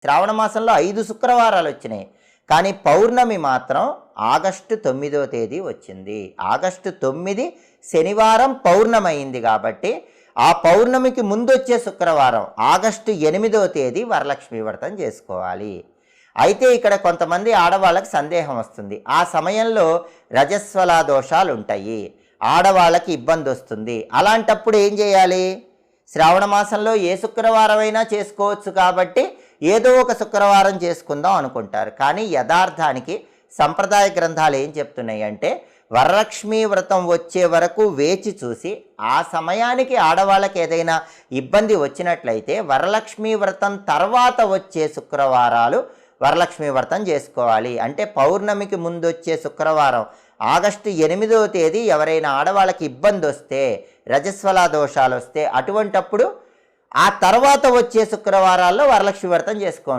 శ్రావణ మాసంలో 5 శుక్రవారాలు వచ్చినాయి. కానీ పౌర్ణమి మాత్రం ఆగస్టు 9వ తేదీ వచ్చింది. ఆగస్టు 9 శనివారం పౌర్ణమి అయింది కాబట్టి ఆ పౌర్ణమికి ముందు వచ్చే శుక్రవారం ఆగస్టు 8వ తేదీ వరలక్ష్మి వ్రతం చేసుకోవాలి. అయితే ఇక్కడ కొంతమంది ఆడవాళ్ళకి సందేహం వస్తుంది. ఆ సమయంలో రజస్వల దోషాలు ఉంటాయి, ఆడవాళ్ళకి ఇబ్బంది వస్తుంది. అలాంటప్పుడు ఏం చేయాలి? శ్రావణ మాసంలో ఏ శుక్రవారం అయినా చేసుకోవచ్చు కాబట్టి ఏదో ఒక శుక్రవారం చేసుకుందాం అనుకుంటారు. కానీ యథార్థానికి సంప్రదాయ గ్రంథాలు ఏం చెప్తున్నాయి అంటే వరలక్ష్మీ వ్రతం వచ్చే వరకు వేచి చూసి ఆ సమయానికి ఆడవాళ్ళకి ఏదైనా ఇబ్బంది వచ్చినట్లయితే వరలక్ష్మీ వ్రతం తర్వాత వచ్చే శుక్రవారాలు వరలక్ష్మీ వ్రతం చేసుకోవాలి. అంటే పౌర్ణమికి ముందు వచ్చే శుక్రవారం ఆగస్టు 8వ తేదీ ఎవరైనా ఆడవాళ్ళకి ఇబ్బంది వస్తే, రజస్వల దోషాలు వస్తే అటువంటప్పుడు ఆ తర్వాత వచ్చే శుక్రవారాల్లో వరలక్ష్మి వ్రతం చేసుకోండి.